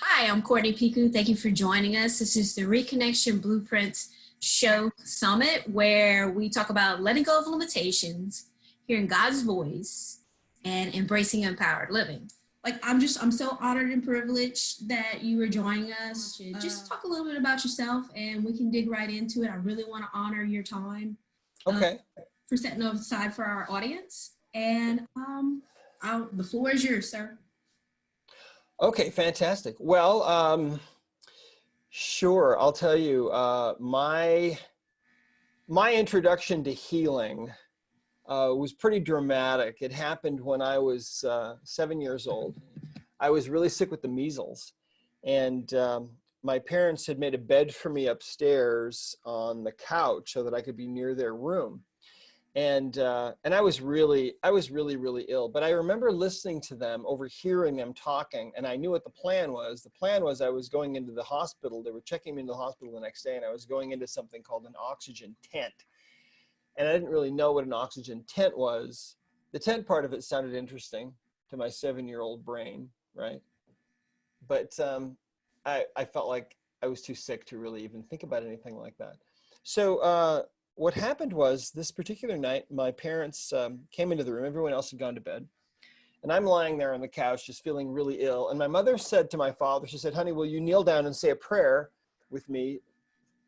Hi, I'm Courtney Picou. Thank you for joining us. This is the Reconnection Blueprints Show Summit, where we talk about letting go of limitations, hearing God's voice, and embracing empowered living. I'm so honored and privileged that you are joining us. Just talk a little bit about yourself and we can dig right into it. I really want to honor your time Okay. for setting aside for our audience. And the floor is yours, sir. Okay, fantastic. Well, sure. I'll tell you, my introduction to healing was pretty dramatic. It happened when I was 7 years old. I was really sick with the measles, and my parents had made a bed for me upstairs on the couch so that I could be near their room. And I was really ill. But I remember listening to them, overhearing them talking, and I knew what the plan was. The plan was I was going into the hospital. They were checking me into the hospital the next day, and I was going into something called an oxygen tent. And I didn't really know what an oxygen tent was. The tent part of it sounded interesting to my 7-year-old brain, right? But I felt like I was too sick to really even think about anything like that. So what happened was this particular night, my parents came into the room. Everyone else had gone to bed. And I'm lying there on the couch just feeling really ill. And my mother said to my father, she said, "Honey, will you kneel down and say a prayer with me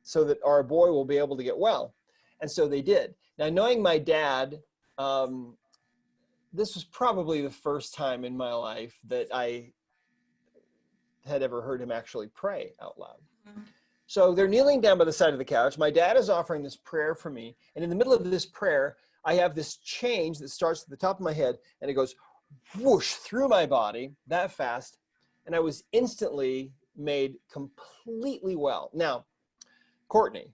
so that our boy will be able to get well?" And so they did. Now, knowing my dad, this was probably the first time in my life that I had ever heard him actually pray out loud. So they're kneeling down by the side of the couch. My dad is offering this prayer for me. And in the middle of this prayer, I have this change that starts at the top of my head and it goes whoosh through my body that fast. And I was instantly made completely well. Now, Courtney,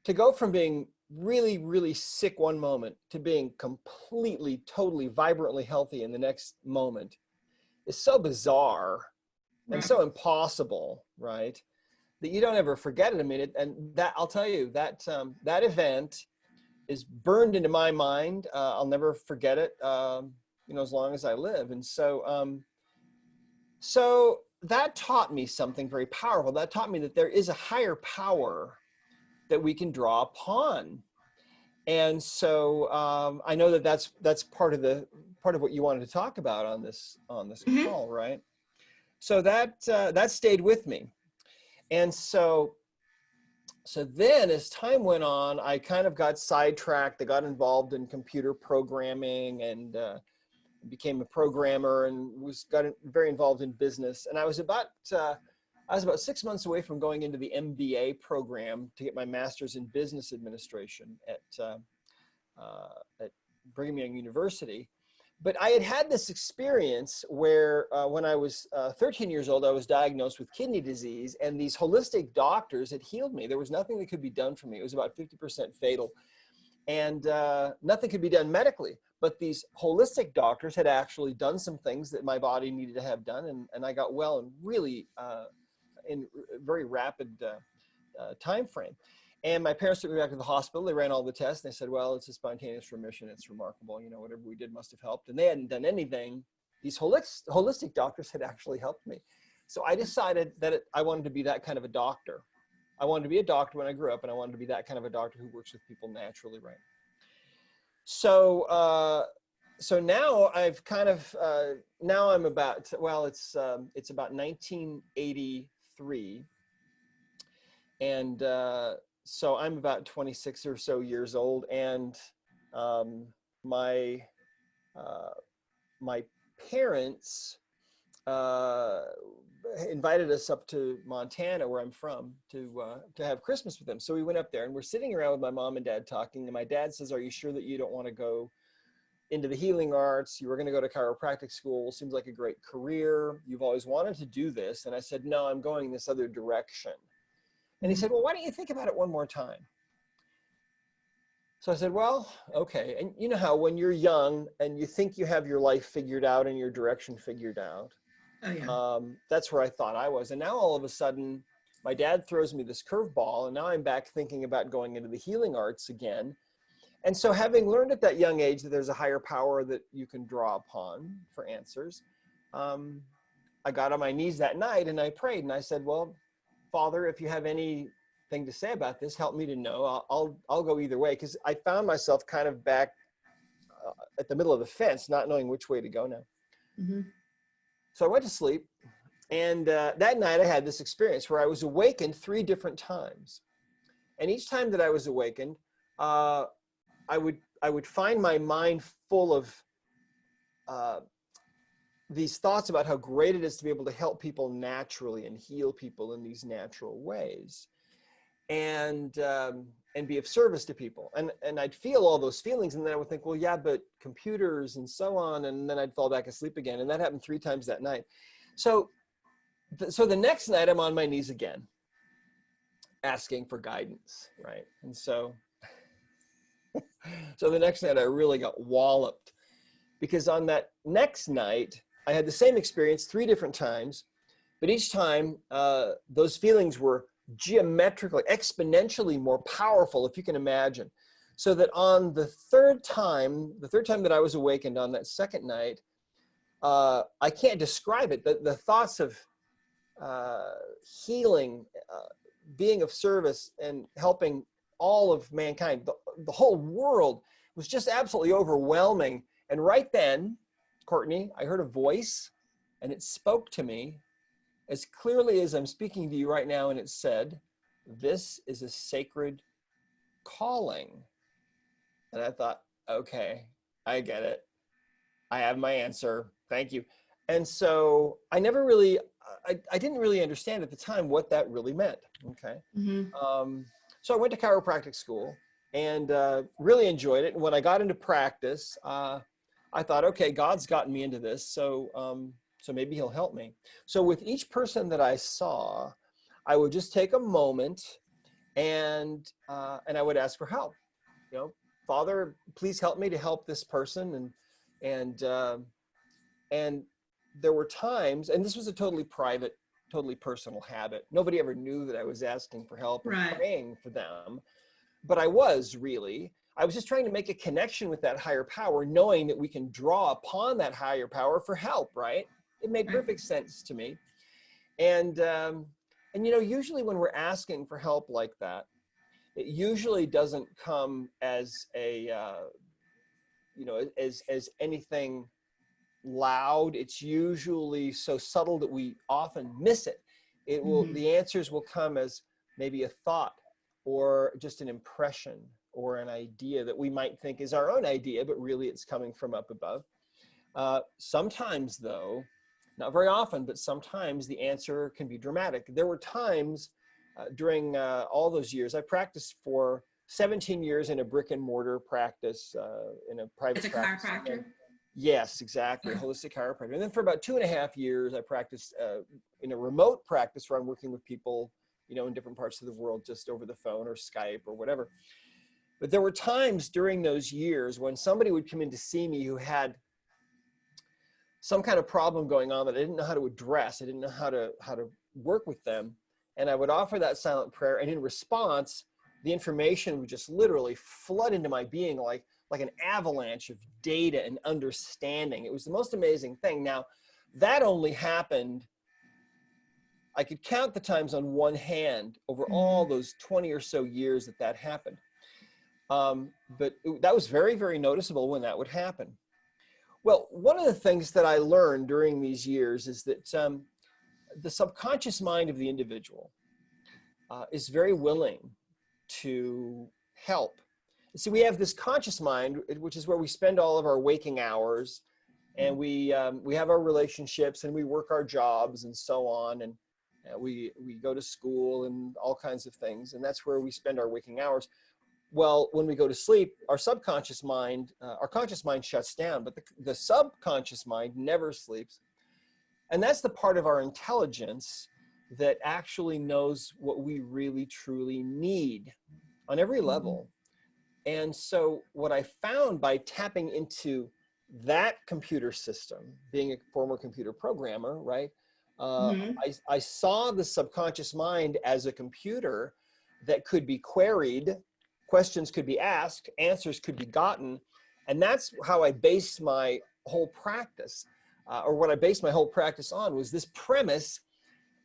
to go from being really, really sick one moment to being completely, totally, vibrantly healthy in the next moment is so bizarre and so impossible, right? That you don't ever forget it. I mean, and that I'll tell you that that event is burned into my mind. I'll never forget it, as long as I live. And so, so that taught me something very powerful. That taught me that there is a higher power that we can draw upon. And so I know that that's part of what you wanted to talk about on this call, right? So that stayed with me. And so then as time went on, I kind of got sidetracked. I got involved in computer programming and became a programmer and got very involved in business. And I was about 6 months away from going into the MBA program to get my master's in business administration at Brigham Young University. But I had this experience where when I was 13 years old, I was diagnosed with kidney disease, and these holistic doctors had healed me. There was nothing that could be done for me. It was about 50% fatal, and nothing could be done medically. But these holistic doctors had actually done some things that my body needed to have done, and I got well in really in very rapid time frame. And my parents took me back to the hospital. They ran all the tests. And they said, "Well, it's a spontaneous remission. It's remarkable. Whatever we did must have helped." And they hadn't done anything. These holistic doctors had actually helped me. So I decided that I wanted to be that kind of a doctor. I wanted to be a doctor when I grew up, and I wanted to be that kind of a doctor who works with people naturally, right? So so now I've kind of now I'm about it's about 1983, and so I'm about 26 or so years old, and my my parents invited us up to Montana, where I'm from, to have Christmas with them. So we went up there, and we're sitting around with my mom and dad talking. And my dad says, "Are you sure that you don't want to go into the healing arts? You were going to go to chiropractic school. Seems like a great career. You've always wanted to do this." And I said, "No, I'm going this other direction." And he said, "Well, why don't you think about it one more time?" So I said, "Well, okay." And you know how when you're young and you think you have your life figured out and your direction figured out, that's where I thought I was. And now all of a sudden, my dad throws me this curveball, and now I'm back thinking about going into the healing arts again. And so having learned at that young age that there's a higher power that you can draw upon for answers, I got on my knees that night and I prayed and I said, well, Father, if you have anything to say about this, help me to know. I'll go either way. Because I found myself kind of back at the middle of the fence, not knowing which way to go now. Mm-hmm. So I went to sleep. And that night I had this experience where I was awakened 3 different times. And each time that I was awakened, I would find my mind full of these thoughts about how great it is to be able to help people naturally and heal people in these natural ways, and be of service to people. And I'd feel all those feelings, and then I would think, well, yeah, but computers and so on, and then I'd fall back asleep again. And that happened 3 times that night. So the next night I'm on my knees again, asking for guidance, right? And so the next night I really got walloped, because on that next night I had the same experience 3 different times, but each time those feelings were geometrically, exponentially more powerful, if you can imagine. So that on the third time that I was awakened on that second night, I can't describe it, but the thoughts of healing, being of service, and helping all of mankind, the whole world, was just absolutely overwhelming. And right then, Courtney, I heard a voice, and it spoke to me as clearly as I'm speaking to you right now, and it said, "This is a sacred calling." And I thought, okay, I get it. I have my answer. Thank you. And so I never really, I didn't really understand at the time what that really meant. Okay. Mm-hmm. So I went to chiropractic school and really enjoyed it. And when I got into practice, I thought, okay, God's gotten me into this, so maybe he'll help me. So with each person that I saw, I would just take a moment and I would ask for help. You know, Father, please help me to help this person. And there were times, and this was a totally private, totally personal habit. Nobody ever knew that I was asking for help or Right. praying for them, but I was just trying to make a connection with that higher power, knowing that we can draw upon that higher power for help, right? It made perfect sense to me. And you know, usually when we're asking for help like that, it usually doesn't come as a, you know, as anything loud. It's usually so subtle that we often miss it. Mm-hmm. The answers will come as maybe a thought or just an impression or an idea that we might think is our own idea, but really it's coming from up above. Sometimes though, not very often, but sometimes the answer can be dramatic. There were times during all those years, I practiced for 17 years in a brick and mortar practice, in a private As a practice. chiropractor? Yes, exactly. A holistic chiropractor. And then for about 2.5 years, I practiced in a remote practice where I'm working with people, you know, in different parts of the world, just over the phone or Skype or whatever. But there were times during those years when somebody would come in to see me who had some kind of problem going on that I didn't know how to address. I didn't know how to work with them. And I would offer that silent prayer. And in response, the information would just literally flood into my being like an avalanche of data and understanding. It was the most amazing thing. Now, that only happened, I could count the times on one hand over all those 20 or so years that happened. But that was very, very noticeable when that would happen. Well, one of the things that I learned during these years is that the subconscious mind of the individual is very willing to help. See, we have this conscious mind, which is where we spend all of our waking hours, and we have our relationships, and we work our jobs, and so on, and we go to school and all kinds of things, and that's where we spend our waking hours. Well, when we go to sleep, our subconscious mind, our conscious mind shuts down, but the subconscious mind never sleeps. And that's the part of our intelligence that actually knows what we really, truly need on every level. And so what I found by tapping into that computer system, being a former computer programmer, right? I saw the subconscious mind as a computer that could be queried, questions could be asked, answers could be gotten. And that's how I based my whole practice. or what I based my whole practice on, was this premise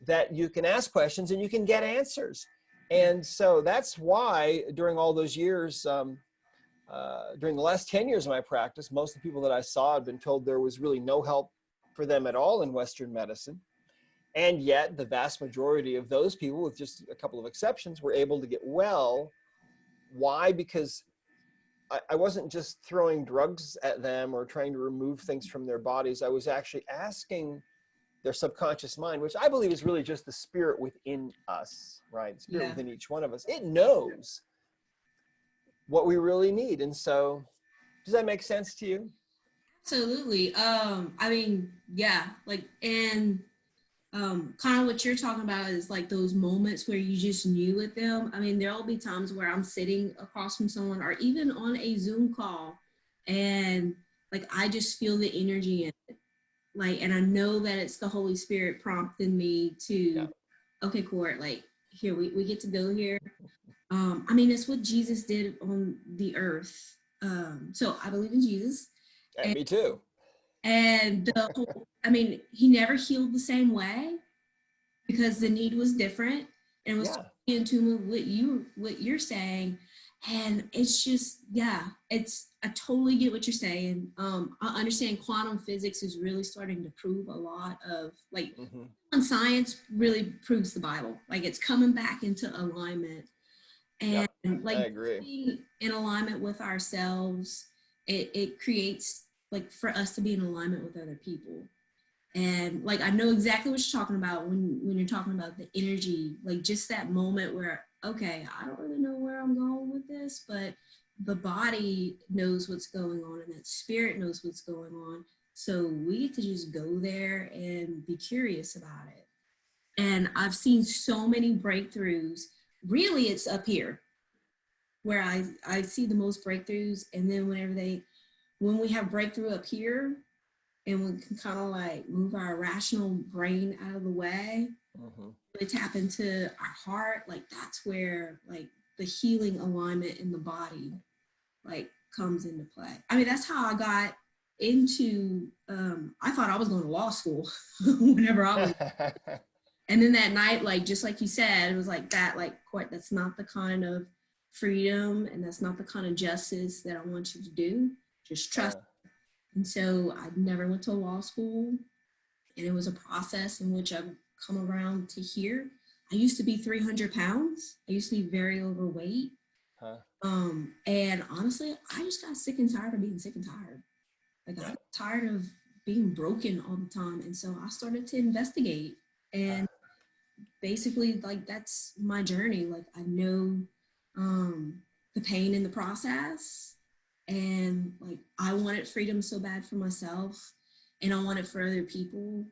that you can ask questions and you can get answers. And so that's why during all those years, during the last 10 years of my practice, most of the people that I saw had been told there was really no help for them at all in Western medicine. And yet the vast majority of those people, with just a couple of exceptions, were able to get well. Why? Because I wasn't just throwing drugs at them or trying to remove things from their bodies. I was actually asking their subconscious mind, which I believe is really just the spirit within us, right? The spirit within each one of us. It knows what we really need. And so, does that make sense to you? Absolutely. I mean, yeah, like, and kind of what you're talking about is like those moments where you just knew with them. I mean, there'll be times where I'm sitting across from someone or even on a Zoom call and like I just feel the energy in it. Like, and I know that it's the Holy Spirit prompting me to, okay, Court, like here, we get to go here. I mean, it's what Jesus did on the earth. So I believe in Jesus. And me too. And I mean, he never healed the same way because the need was different and was in tune with what you're saying. And it's just, I totally get what you're saying. I understand quantum physics is really starting to prove a lot of like, and science really proves the Bible. Like it's coming back into alignment. And like I agree. being in alignment with ourselves, it creates like for us to be in alignment with other people. And like I know exactly what you're talking about when you're talking about the energy, like just that moment where, okay, I don't really know where I'm going with this, but the body knows what's going on and that spirit knows what's going on. So we get to just go there and be curious about it. And I've seen so many breakthroughs. Really, it's up here where I see the most breakthroughs. And then when we have breakthrough up here and we can kind of like move our rational brain out of the way, really tap into our heart, like that's where like the healing alignment in the body like comes into play. I mean, that's how I got into, I thought I was going to law school whenever I was. And then that night, like, just like you said, it was like that, like, Court, that's not the kind of freedom and that's not the kind of justice that I want you to do. Just trust. And so I never went to law school. And it was a process in which I've come around to here. I used to be 300 pounds. I used to be very overweight. And honestly, I just got sick and tired of being sick and tired. Like I got tired of being broken all the time. And so I started to investigate. And basically, like, that's my journey. Like, I know the pain in the process. And, like, I wanted freedom so bad for myself. And I wanted for other people,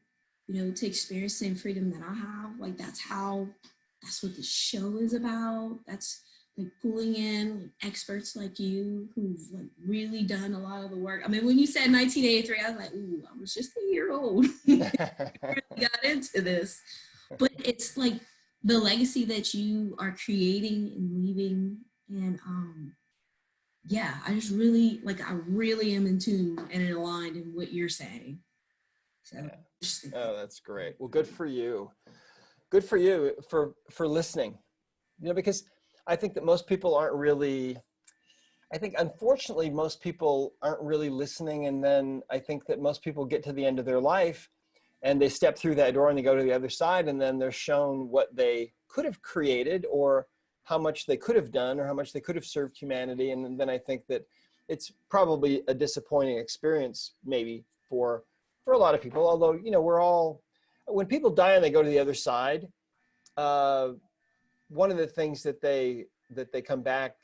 you know, to experience the same freedom that I have. Like, that's what the show is about. That's, like, pulling in like, experts like you who've, like, really done a lot of the work. I mean, when you said 1983, I was like, ooh, I was just a year old. I really got into this. But it's like the legacy that you are creating and leaving. And I just really, like, I really am in tune and aligned in what you're saying. So, oh, that's great. Well, good for you. Good for you for listening. You know, because I think that most people aren't really, unfortunately, most people aren't really listening. And then I think that most people get to the end of their life and they step through that door and they go to the other side, and then they're shown what they could have created or how much they could have done or how much they could have served humanity. And then I think that it's probably a disappointing experience maybe for a lot of people, although, you know, when people die and they go to the other side, one of the things that they come back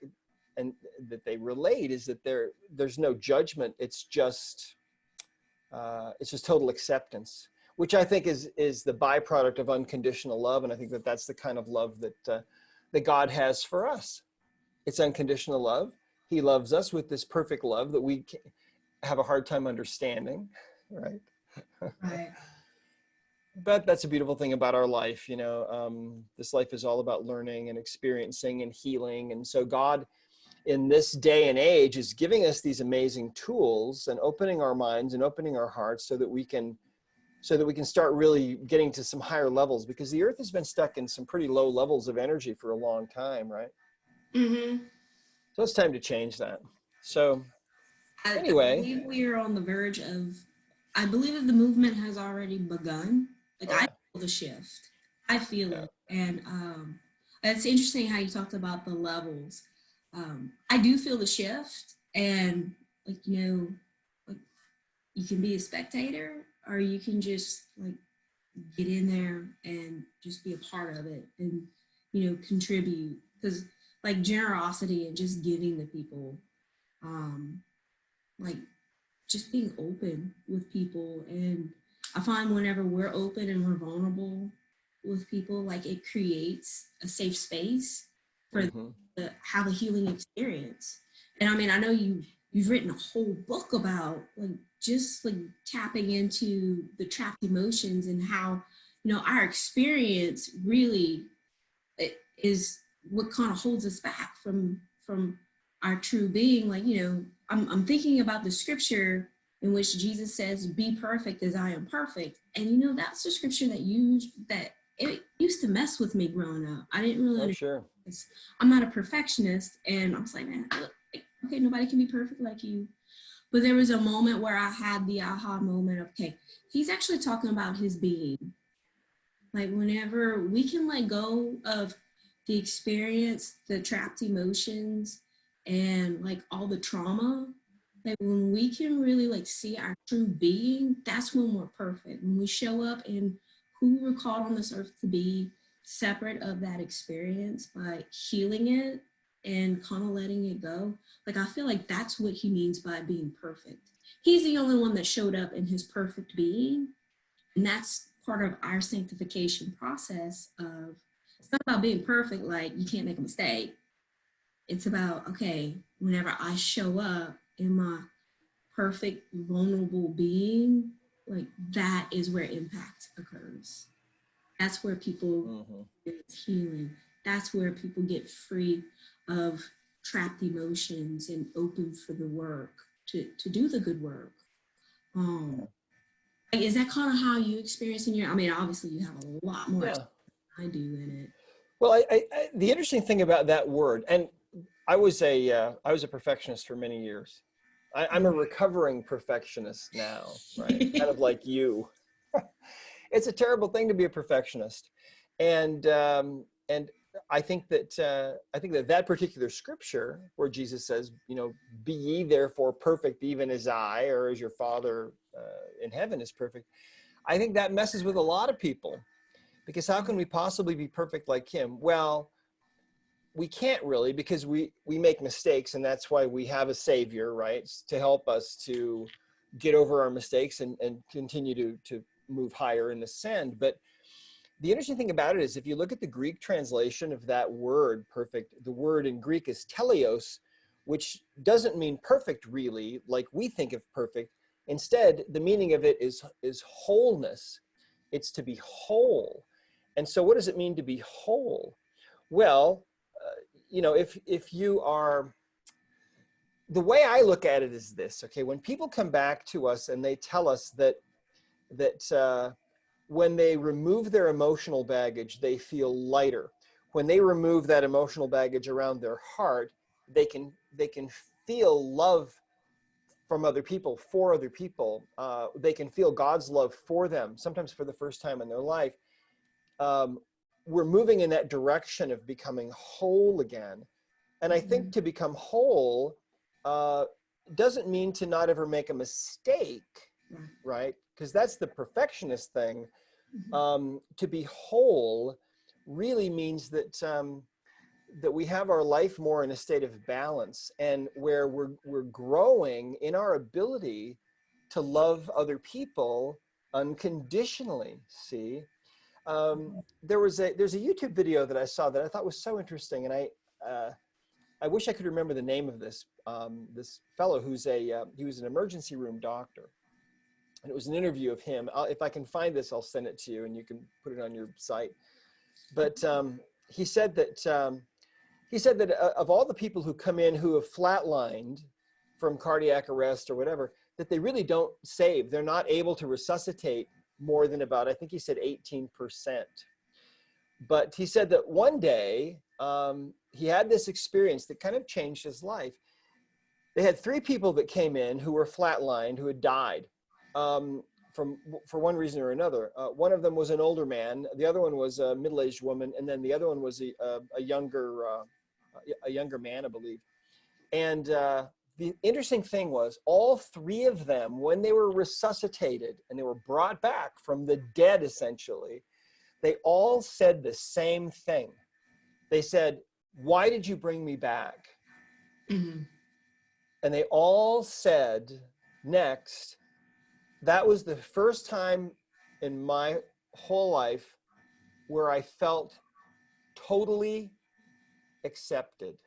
and that they relate is that there's no judgment. It's just total acceptance, which I think is the byproduct of unconditional love. And I think that that's the kind of love that God has for us. It's unconditional love. He loves us with this perfect love that we have a hard time understanding, right? Right. But that's a beautiful thing about our life. You know, this life is all about learning and experiencing and healing. And so God in this day and age is giving us these amazing tools and opening our minds and opening our hearts so that we can start really getting to some higher levels, because the earth has been stuck in some pretty low levels of energy for a long time, right? Mm-hmm. So it's time to change that. So I anyway. believe we are on the verge of, I believe that the movement has already begun. Like, I feel the shift. I feel it. And it's interesting how you talked about the levels. I do feel the shift. And, like, like, you can be a spectator, or you can just, like, get in there and just be a part of it and, contribute. Because, like, generosity and just giving to people, like, just being open with people. And I find whenever we're open and we're vulnerable with people, like, it creates a safe space for them to have a healing experience. And I mean, I know you've written a whole book about, like, just, like, tapping into the trapped emotions and how, our experience really is what kind of holds us back from our true being. Like, I'm thinking about the scripture in which Jesus says, "Be perfect as I am perfect." And that's the scripture that it used to mess with me growing up. I didn't really understand. I'm not a perfectionist, and I was like, man, okay, nobody can be perfect like you. But there was a moment where I had the aha moment of, okay, he's actually talking about his being. Like, whenever we can let go of the experience, the trapped emotions, and, like, all the trauma, like, when we can really, like, see our true being, that's when we're perfect. When we show up and who we're called on this earth to be, separate of that experience, by healing it and kind of letting it go. Like, I feel like that's what he means by being perfect. He's the only one that showed up in his perfect being. And that's part of our sanctification process of, it's not about being perfect, like, you can't make a mistake. It's about, okay, whenever I show up in my perfect, vulnerable being, like, that is where impact occurs. That's where people get healing. That's where people get free of trapped emotions and open for the work, to do the good work. Like, is that kind of how you experience I mean, obviously you have a lot more than I do in it. Well, the interesting thing about that word, and I was a perfectionist for many years. I'm a recovering perfectionist now, right? Kind of like you. It's a terrible thing to be a perfectionist, and I think that particular scripture where Jesus says, "Be ye therefore perfect, even as I, or as your Father in heaven is perfect," I think that messes with a lot of people, because how can we possibly be perfect like him? Well, we can't really, because we make mistakes, and that's why we have a savior, right, to help us to get over our mistakes and continue to move higher and ascend. But the interesting thing about it is, if you look at the Greek translation of that word perfect, the word in Greek is teleos, which doesn't mean perfect really, like we think of perfect. Instead, the meaning of it is wholeness. It's to be whole. And so what does it mean to be whole? Well, if you are, the way I look at it is this, okay, when people come back to us and they tell us that when they remove their emotional baggage, they feel lighter. When they remove that emotional baggage around their heart, they can feel love from other people, for other people. They can feel God's love for them, sometimes for the first time in their life. We're moving in that direction of becoming whole again. And I think to become whole doesn't mean to not ever make a mistake, right? Because that's the perfectionist thing. To be whole really means that that we have our life more in a state of balance, and where we're growing in our ability to love other people unconditionally. See, there's a YouTube video that I saw that I thought was so interesting, and I wish I could remember the name of this fellow who's he was an emergency room doctor. And it was an interview of him. If I can find this, I'll send it to you and you can put it on your site. But he said that he said that of all the people who come in who have flatlined from cardiac arrest or whatever, that they really don't save. They're not able to resuscitate more than about, I think he said 18%. But he said that one day he had this experience that kind of changed his life. They had 3 people that came in who were flatlined, who had died for one reason or another. One of them was an older man. The other one was a middle-aged woman. And then the other one was a younger man, I believe. And the interesting thing was all 3 of them, when they were resuscitated and they were brought back from the dead, essentially, they all said the same thing. They said, "Why did you bring me back?" Mm-hmm. And they all said next, "That was the first time in my whole life where I felt totally accepted."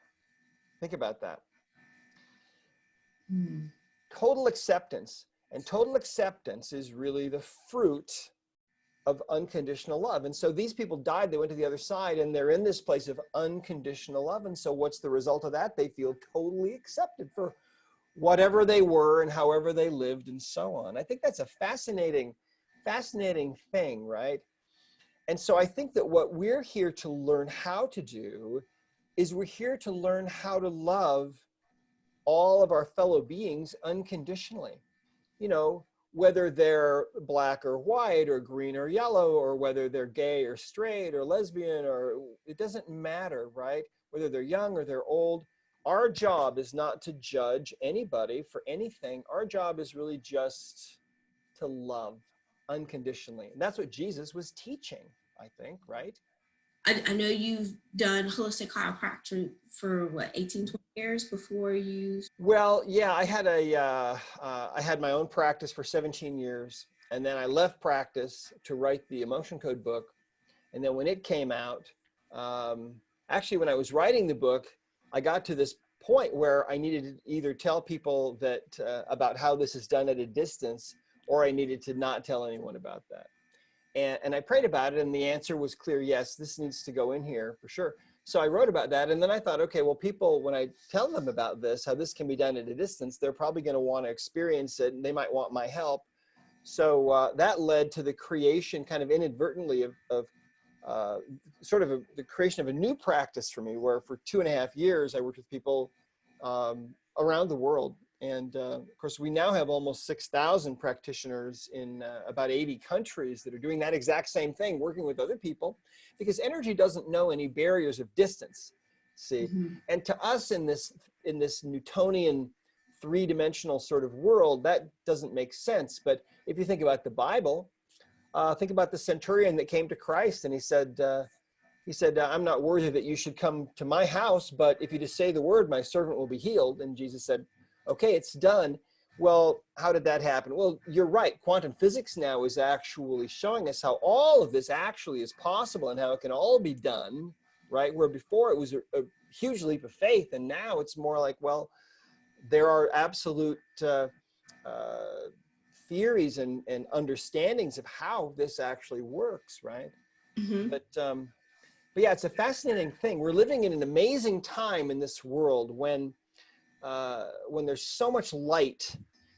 Think about that. Mm. Total acceptance. And total acceptance is really the fruit of unconditional love. And so these people died, they went to the other side, and they're in this place of unconditional love. And so what's the result of that? They feel totally accepted for whatever they were and however they lived and so on. I think that's a fascinating thing, right? And so I think that what we're here to learn how to do is we're here to learn how to love all of our fellow beings unconditionally. You know, whether they're black or white or green or yellow, or whether they're gay or straight or lesbian, or it doesn't matter, right? Whether they're young or they're old. Our job is not to judge anybody for anything. Our job is really just to love unconditionally. And that's what Jesus was teaching, I think, right? I know you've done holistic chiropractic for what, 18, 20 years before you? Well, yeah, I had my own practice for 17 years. And then I left practice to write the Emotion Code book. And then when it came out, actually, when I was writing the book, I got to this point where I needed to either tell people that about how this is done at a distance, or I needed to not tell anyone about that. And I prayed about it, and the answer was clear: yes, this needs to go in here for sure. So I wrote about that, and then I thought, okay, well, people, when I tell them about this, how this can be done at a distance, they're probably going to want to experience it, and they might want my help. So that led to the creation, kind of inadvertently, of the creation of a new practice for me, where for 2.5 years I worked with people around the world. And of course, we now have almost 6,000 practitioners in about 80 countries that are doing that exact same thing, working with other people, because energy doesn't know any barriers of distance. See, mm-hmm. And to us in this Newtonian 3-dimensional sort of world, that doesn't make sense. But if you think about the Bible, think about the centurion that came to Christ, and he said, "I'm not worthy that you should come to my house, but if you just say the word, my servant will be healed." And Jesus said, "Okay, it's done." Well, how did that happen? Well, you're right. Quantum physics now is actually showing us how all of this actually is possible and how it can all be done, right? Where before it was a huge leap of faith, and now it's more like, well, there are absolute theories and understandings of how this actually works, right? Mm-hmm. But yeah, it's a fascinating thing. We're living in an amazing time in this world when there's so much light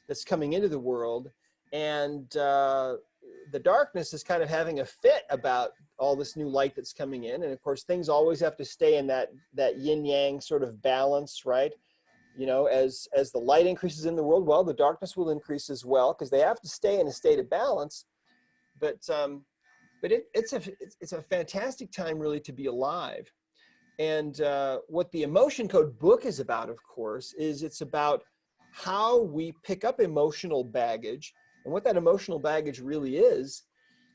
that's coming into the world, and the darkness is kind of having a fit about all this new light that's coming in. And of course, things always have to stay in that yin yang sort of balance, right? You know, as the light increases in the world, well, the darkness will increase as well, because they have to stay in a state of balance. But it's a fantastic time really to be alive. And what the Emotion Code book is about, of course, is it's about how we pick up emotional baggage and what that emotional baggage really is.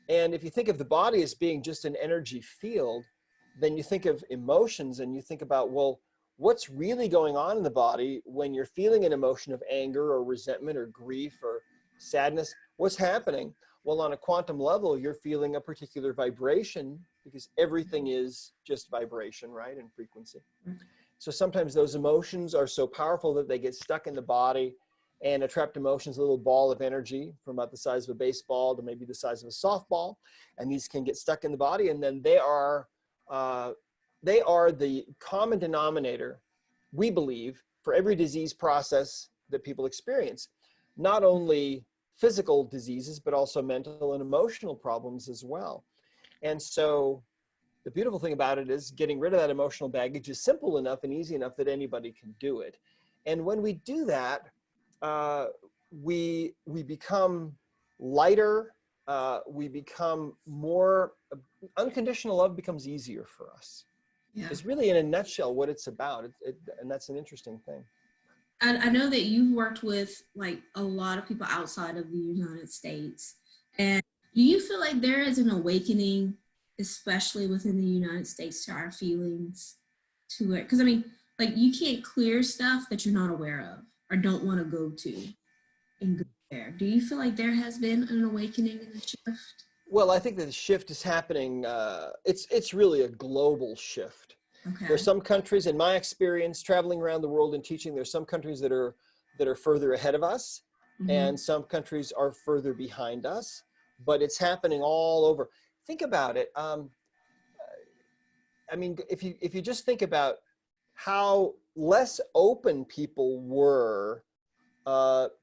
And if you think of the body as being just an energy field, then you think of emotions and you think about, well, what's really going on in the body when you're feeling an emotion of anger or resentment or grief or sadness? What's happening? Well, on a quantum level, you're feeling a particular vibration, because everything is just vibration, right, and frequency. Mm-hmm. So sometimes those emotions are so powerful that they get stuck in the body, and a trapped emotion is a little ball of energy from about the size of a baseball to maybe the size of a softball, and these can get stuck in the body, and then they are they are the common denominator, we believe, for every disease process that people experience. Not only physical diseases, but also mental and emotional problems as well. And so the beautiful thing about it is getting rid of that emotional baggage is simple enough and easy enough that anybody can do it. And when we do that, we become lighter, we become more, unconditional love becomes easier for us. Yeah. It's really, in a nutshell, what it's about. And that's an interesting thing. I know that you've worked with like a lot of people outside of the United States. And do you feel like there is an awakening, especially within the United States, to our feelings, to it? Because I mean, like you can't clear stuff that you're not aware of or don't want to go to and go there. Do you feel like there has been an awakening and a shift? Well, I think that the shift is happening. It's really a global shift. Okay. There's some countries, in my experience, traveling around the world and teaching, there's some countries that are further ahead of us, and some countries are further behind us. But it's happening all over. Think about it. I mean, if you just think about how less open people were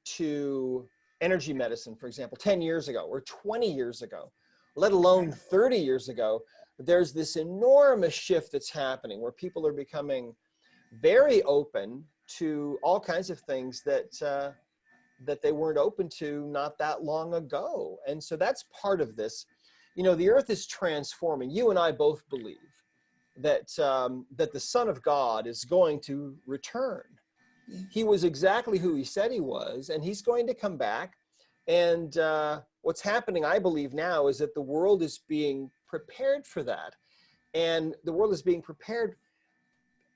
to energy medicine, for example, 10 years ago or 20 years ago, let alone 30 years ago, there's this enormous shift that's happening where people are becoming very open to all kinds of things that they weren't open to not that long ago. And so that's part of this. You know, the earth is transforming. You and I both believe that that the Son of God is going to return. Yeah. He was exactly who he said he was, and he's going to come back. And what's happening, I believe now, is that the world is being prepared for that. And the world is being prepared.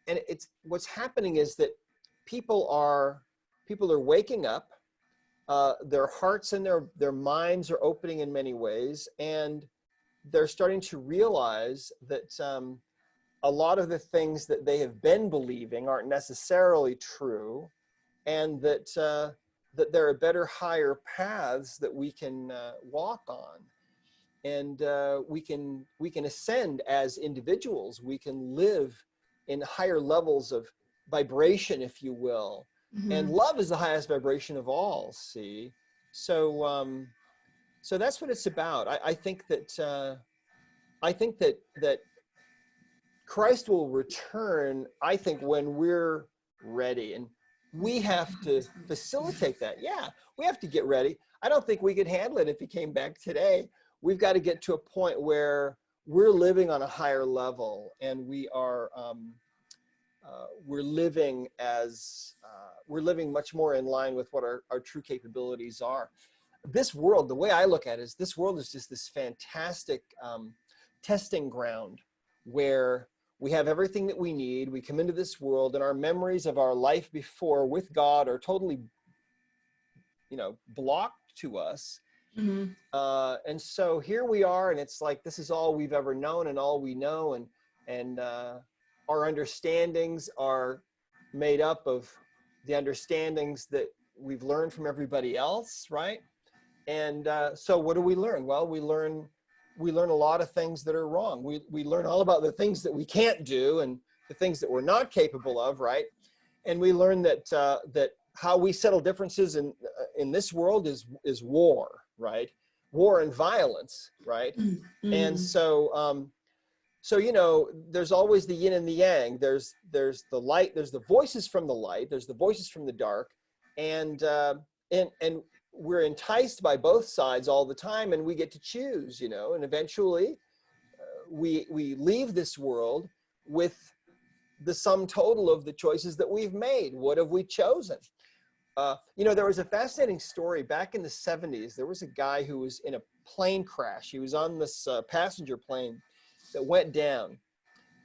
And what's happening is that people are waking up. Their hearts and their minds are opening in many ways. And they're starting to realize that a lot of the things that they have been believing aren't necessarily true, and that that there are better, higher paths that we can walk on, and we can ascend as individuals. We can live in higher levels of vibration, if you will. And love is the highest vibration of all. See, so so that's what it's about. I think that Christ will return, I think, when we're ready, and we have to facilitate that. Yeah, we have to get ready. I don't think we could handle it if he came back today. We've got to get to a point where we're living on a higher level, and we are we're living much more in line with what our true capabilities are. This world, the way I look at it, is this world is just this fantastic testing ground where we have everything that we need. We come into this world, and our memories of our life before with God are totally, blocked to us. And so here we are, and it's like this is all we've ever known and all we know, and our understandings are made up of the understandings that we've learned from everybody else, right? And so what do we learn? Well, we learn a lot of things that are wrong. We learn all about the things that we can't do and the things that we're not capable of, right? And we learn that that how we settle differences in this world is war, right? War and violence, right? And so so there's always the yin and the yang. There's the light. There's the voices from the light. There's the voices from the dark, and we're enticed by both sides all the time, and we get to choose, and eventually we leave this world with the sum total of the choices that we've made. What have we chosen? There was a fascinating story back in the 70s. There was a guy who was in a plane crash. He was on this passenger plane that went down,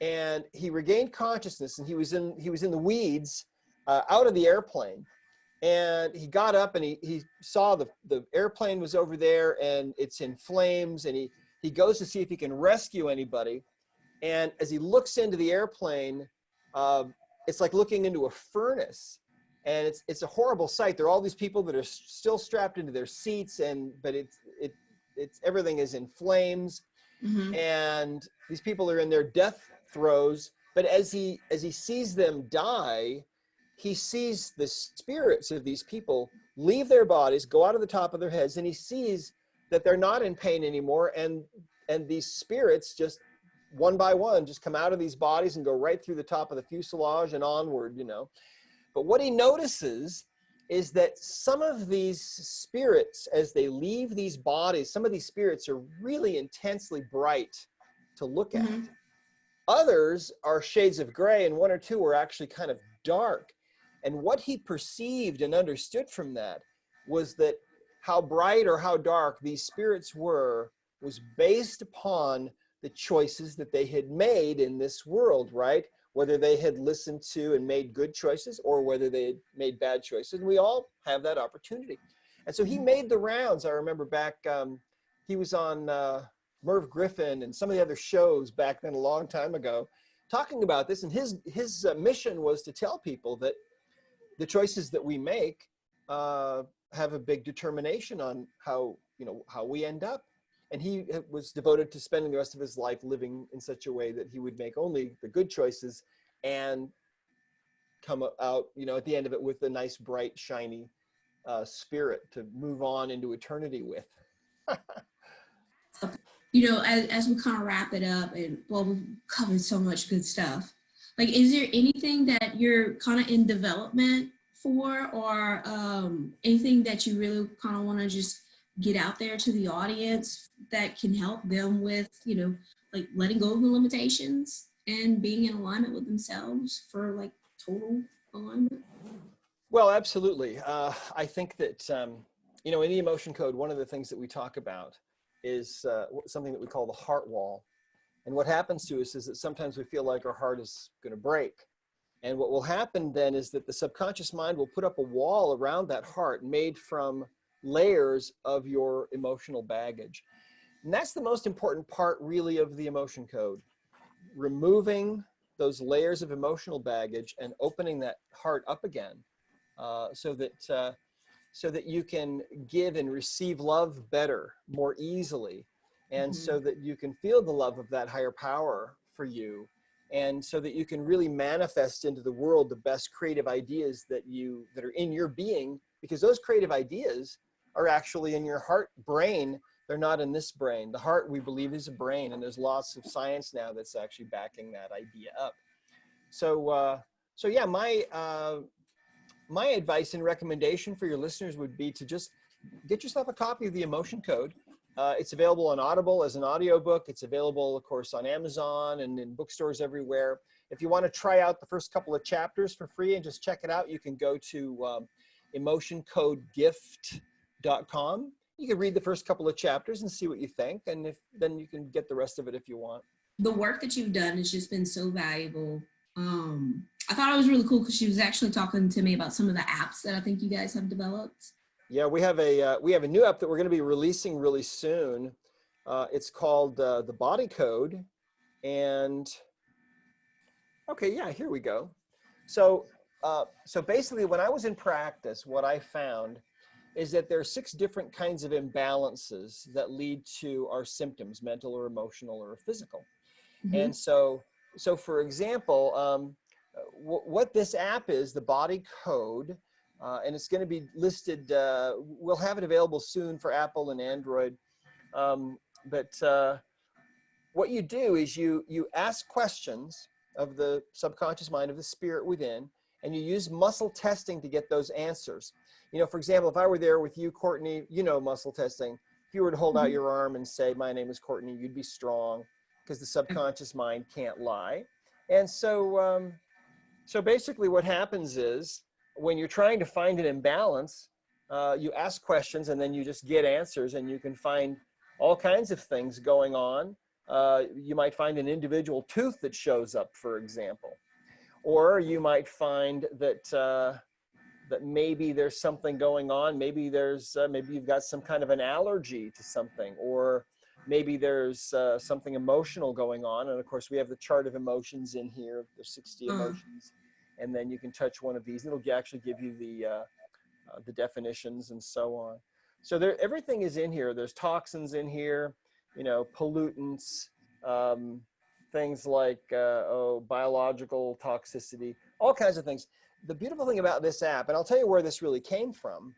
and he regained consciousness, and he was in the weeds out of the airplane. And he got up, and he saw the airplane was over there, and it's in flames, and he goes to see if he can rescue anybody. And as he looks into the airplane, it's like looking into a furnace, and it's a horrible sight. There are all these people that are still strapped into their seats, but it's everything is in flames, and these people are in their death throes. But as he sees them die, he sees the spirits of these people leave their bodies, go out of the top of their heads, and he sees that they're not in pain anymore, and these spirits just one by one just come out of these bodies and go right through the top of the fuselage and onward, you know. But what he notices is that some of these spirits, as they leave these bodies, some of these spirits are really intensely bright to look at. Mm-hmm. Others are shades of gray, and one or two are actually kind of dark. And what he perceived and understood from that was that how bright or how dark these spirits were was based upon the choices that they had made in this world, right? Whether they had listened to and made good choices or whether they had made bad choices. And we all have that opportunity. And so he made the rounds. I remember back, he was on Merv Griffin and some of the other shows back then a long time ago talking about this. And his mission was to tell people that the choices that we make have a big determination on how we end up. And he was devoted to spending the rest of his life living in such a way that he would make only the good choices and come out, at the end of it with a nice, bright, shiny spirit to move on into eternity with. As we kind of wrap it up, and we've covered so much good stuff. Like, is there anything that you're kind of in development for, or anything that you really kind of want to just get out there to the audience that can help them with, like letting go of the limitations and being in alignment with themselves for like total alignment? Well, absolutely. I think that, in the emotion code, one of the things that we talk about is something that we call the heart wall. And what happens to us is that sometimes we feel like our heart is going to break. And what will happen then is that the subconscious mind will put up a wall around that heart made from layers of your emotional baggage. And that's the most important part really of the emotion code. Removing those layers of emotional baggage and opening that heart up again so that you can give and receive love better, more easily. And so that you can feel the love of that higher power for you. And so that you can really manifest into the world the best creative ideas that are in your being, because those creative ideas are actually in your heart brain. They're not in this brain. The heart, we believe, is a brain, and there's lots of science now that's actually backing that idea up. So yeah, my advice and recommendation for your listeners would be to just get yourself a copy of the Emotion Code. It's available on Audible as an audiobook. It's available, of course, on Amazon and in bookstores everywhere. If you want to try out the first couple of chapters for free and just check it out, you can go to emotioncodegift.com. You can read the first couple of chapters and see what you think, and then you can get the rest of it if you want. The work that you've done has just been so valuable. I thought it was really cool because she was actually talking to me about some of the apps that I think you guys have developed. Yeah, we have a new app that we're going to be releasing really soon. It's called the Body Code, and okay, yeah, here we go. So basically, when I was in practice, what I found is that there are 6 different kinds of imbalances that lead to our symptoms, mental or emotional or physical. Mm-hmm. And so for example, what this app is, the Body Code, and it's going to be listed, we'll have it available soon for Apple and Android. But what you do is you ask questions of the subconscious mind, of the spirit within, and you use muscle testing to get those answers. For example, if I were there with you, Courtney, muscle testing, if you were to hold out your arm and say, "My name is Courtney," you'd be strong because the subconscious mind can't lie. And so basically what happens is when you're trying to find an imbalance, you ask questions and then you just get answers, and you can find all kinds of things going on. You might find an individual tooth that shows up, for example, or you might find that maybe there's something going on. Maybe you've got some kind of an allergy to something, or maybe there's something emotional going on. And of course, we have the chart of emotions in here. There's 60 emotions, and then you can touch one of these. It'll actually give you the definitions and so on. So everything is in here. There's toxins in here, pollutants, things like biological toxicity, all kinds of things. The beautiful thing about this app, and I'll tell you where this really came from.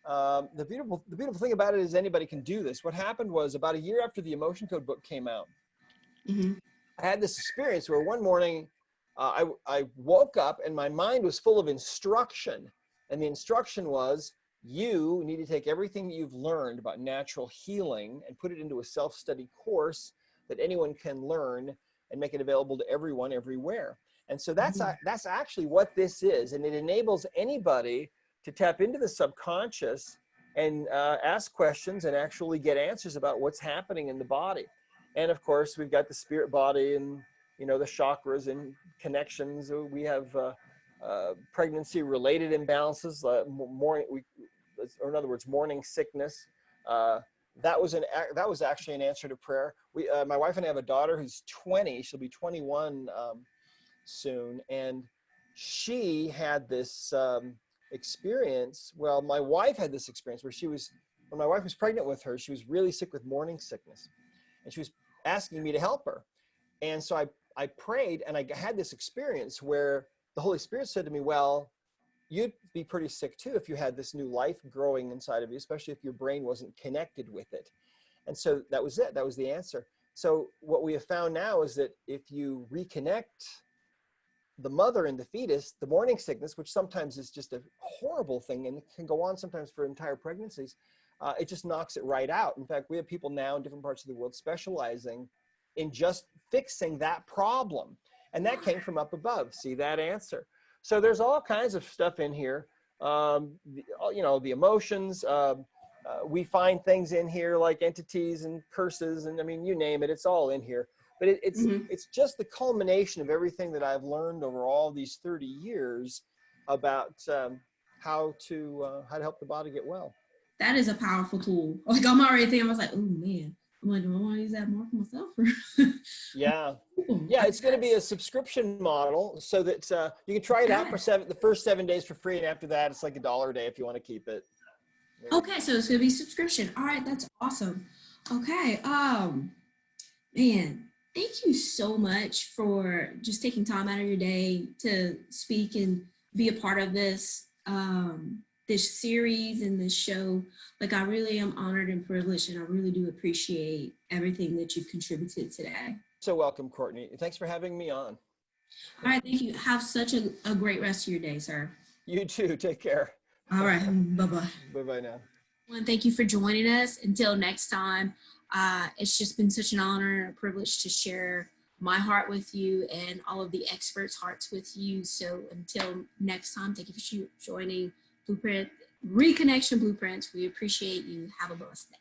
The beautiful thing about it is anybody can do this. What happened was about a year after the Emotion Code book came out, Mm-hmm. I had this experience where one morning I woke up and my mind was full of instruction. And the instruction was, you need to take everything that you've learned about natural healing and put it into a self-study course that anyone can learn and make it available to everyone everywhere. And so that's actually what this is. And it enables anybody to tap into the subconscious and ask questions and actually get answers about what's happening in the body. And of course, we've got the spirit body and, you know, the chakras and connections. We have pregnancy-related imbalances, or in other words, morning sickness. That was actually an answer to prayer. My wife and I have a daughter who's 20. She'll be 21 soon, and she had this experience. Well, my wife had this experience where when my wife was pregnant with her, she was really sick with morning sickness, and she was asking me to help her. And so I prayed, and I had this experience where the Holy Spirit said to me, well, you'd be pretty sick too if you had this new life growing inside of you, especially if your brain wasn't connected with it. And so that was it. That was the answer. So what we have found now is that if you reconnect the mother and the fetus, the morning sickness, which sometimes is just a horrible thing and can go on sometimes for entire pregnancies, it just knocks it right out. In fact, we have people now in different parts of the world specializing in just fixing that problem. And that came from up above. See that answer? So there's all kinds of stuff in here. You know, the emotions. We find things in here like entities and curses, and I mean, you name it, it's all in here. But it's just the culmination of everything that I've learned over all these 30 years about how to help the body get well. That is a powerful tool. Like, I'm already thinking, I was like, oh man, I'm like, do I want to use that more for myself? Yeah. Yeah, it's going to be a subscription model so that you can try it out for the first 7 days for free. And after that, it's like $1 a day if you want to keep it. Okay, so it's going to be subscription. All right, that's awesome. Okay, man, thank you so much for just taking time out of your day to speak and be a part of this this series and this show. Like, I really am honored and privileged, and I really do appreciate everything that you've contributed today. So welcome, Courtney. Thanks for having me on. All right, thank you. Have such a great rest of your day, sir. You too. Take care. All right, bye-bye. Bye-bye now. Well, thank you for joining us. Until next time, it's just been such an honor and a privilege to share my heart with you and all of the experts' hearts with you. So until next time, thank you for joining Reconnection Blueprints. We appreciate you. Have a blessed day.